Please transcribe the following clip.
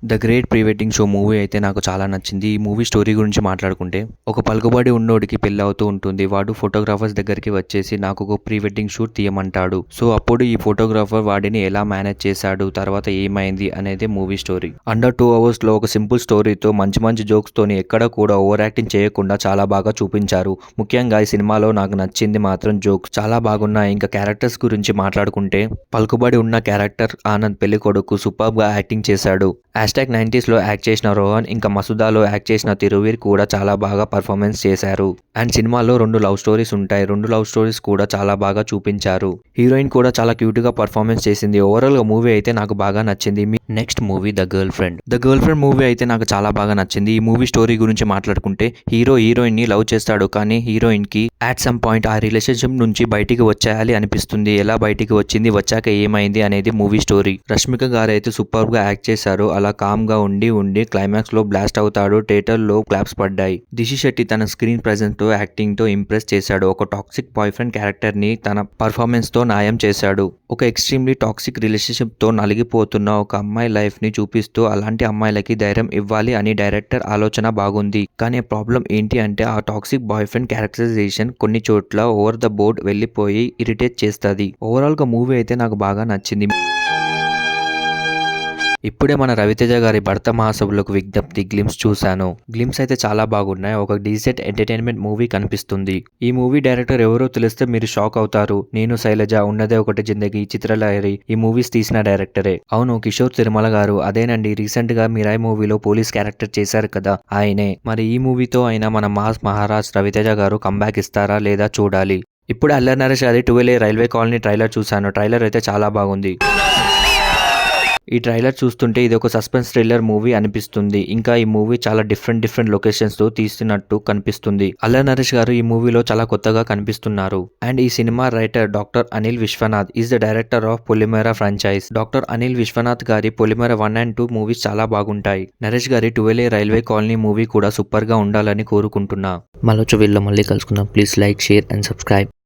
The great pre wedding show movie అయితే నాకు చాలా నచ్చింది. ఈ మూవీ స్టోరీ గురించి మాట్లాడుకుంటే, ఒక పలుకుబడి ఉన్నోడికి పెళ్లి అవుతూ ఉంటుంది. వాడు ఫోటోగ్రాఫర్స్ దగ్గరికి వచ్చేసి నాకు ఒక ప్రీ వెడ్డింగ్ షూట్ తీయమంటాడు. సో అప్పుడు ఈ ఫోటోగ్రాఫర్ వాడిని ఎలా మేనేజ్ చేశాడు, తర్వాత ఏమైంది అనేది మూవీ స్టోరీ. అండర్ 2 hours లో ఒక సింపుల్ స్టోరీతో మంచి మంచి జోక్స్ తోని ఎక్కడ కూడా ఓవర్ యాక్టింగ్ చేయకుండా చాలా బాగా చూపించారు. ముఖ్యంగా ఈ సినిమాలో నాకు నచ్చింది మాత్రం జోక్స్ చాలా బాగున్నాయి. ఇంకా క్యారెక్టర్స్ గురించి మాట్లాడుకుంటే, పలుకుబడి ఉన్న క్యారెక్టర్ ఆనంద్ పెళ్లి కొడుకు సూపర్ గా యాక్టింగ్ చేశాడు. #90s లో యాక్ట్ చేసిన రోహన్, ఇంకా మసూదాలో యాక్ట్ చేసిన తిరువీర్ కూడా చాలా బాగా పర్ఫార్మెన్స్ చేశారు. అండ్ సినిమాలో 2 లవ్ స్టోరీస్ ఉంటాయి. 2 లవ్ స్టోరీస్ కూడా చాలా బాగా చూపించారు. హీరోయిన్ కూడా చాలా క్యూట్ గా పర్ఫార్మెన్స్ చేసింది. ఓవరాల్ గా మూవీ అయితే నాకు బాగా నచ్చింది. Next movie the girl friend movie అయితే నాకు చాలా బాగా నచ్చింది. ఈ మూవీ స్టోరీ గురించి మాట్లాడుకుంటే, హీరోయిన్ ని లవ్ చేస్తాడు, కానీ హీరోయిన్ కి అట్ సమ్ పాయింట్ ఆ రిలేషన్షిప్ నుంచి బయటికి వచ్చేయాలి అనిపిస్తుంది. ఎలా బయటికి వచ్చింది, వచ్చాక ఏమైంది అనేది మూవీ స్టోరీ. రష్మిక గారు అయితే సూపర్ గా యాక్ట్ చేశారు. అలా కామ్ గా ఉండి క్లైమాక్స్ లో బ్లాస్ట్ అవుతాడు. థియేటర్ లో క్లాప్స్ పడ్డాయి. దిశి శెట్టి తన స్క్రీన్ ప్రెజెన్స్ తో యాక్టింగ్ తో ఇంప్రెస్ చేశాడు. ఒక టాక్సిక్ బాయ్ ఫ్రెండ్ క్యారెక్టర్ ని తన పర్ఫార్మెన్స్ తో న్యాయం చేశాడు. ఒక ఎక్స్ట్రీమ్లీ టాక్సిక్ రిలేషన్షిప్ తో నలిగిపోతున్న ఒక అమ్మాయి లైఫ్ ని చూపిస్తూ అలాంటి అమ్మాయిలకి ధైర్యం ఇవ్వాలి అని డైరెక్టర్ ఆలోచన బాగుంది. కానీ ప్రాబ్లం ఏంటి అంటే, ఆ టాక్సిక్ బాయ్ ఫ్రెండ్ క్యారెక్టరైజేషన్ కొన్ని చోట్ల ఓవర్ ద బోర్డ్ వెళ్ళిపోయి ఇరిటేట్ చేస్తుంది. ఓవరాల్ గా మూవీ అయితే నాకు బాగా నచ్చింది. ఇప్పుడే మన రవితేజ గారి భర్త మహాసభలకు విజ్ఞప్తి గ్లిమ్స్ చూశాను. గ్లిమ్స్ అయితే చాలా బాగున్నాయి. ఒక డీసెంట్ ఎంటర్టైన్మెంట్ మూవీ కనిపిస్తుంది. ఈ మూవీ డైరెక్టర్ ఎవరో తెలిస్తే మీరు షాక్ అవుతారు. నేను శైలజ, ఉన్నదే ఒకటి జిందగీ, చిత్రలహరి ఈ మూవీస్ తీసిన డైరెక్టరే. అవును, కిషోర్ తిరుమల గారు. అదేనండి, రీసెంట్ గా మిరాయ్ మూవీలో పోలీస్ క్యారెక్టర్ చేశారు కదా, ఆయనే. మరి ఈ మూవీతో అయినా మన మాస్ మహారాజ్ రవితేజ గారు కంబ్యాక్ ఇస్తారా లేదా చూడాలి. ఇప్పుడు అల్లరి నరేష్ గారి 12A రైల్వే కాలనీ ట్రైలర్ చూశాను. ట్రైలర్ అయితే చాలా బాగుంది. ఈ ట్రైలర్ చూస్తుంటే ఇది ఒక సస్పెన్స్ థ్రిల్లర్ మూవీ అనిపిస్తుంది. ఇంకా ఈ మూవీ చాలా డిఫరెంట్ లొకేషన్స్ తో తీస్తున్నట్టు కనిపిస్తుంది. అల్లరి నరేష్ గారు ఈ మూవీలో చాలా కొత్తగా కనిపిస్తున్నారు. అండ్ ఈ cinema writer doctor Anil Vishwanath is the director of Polimera franchise. Doctor Anil Vishwanath గారి పొలిమేరా 1 and 2 మూవీస్ చాలా బాగుంటాయి. నరేష్ గారి 12A రైల్వే కాలనీ మూవీ కూడా సూపర్ గా ఉండాలని కోరుకుంటున్నా. మళ్ళీ కలుసుకుందాం. Please like, share and subscribe.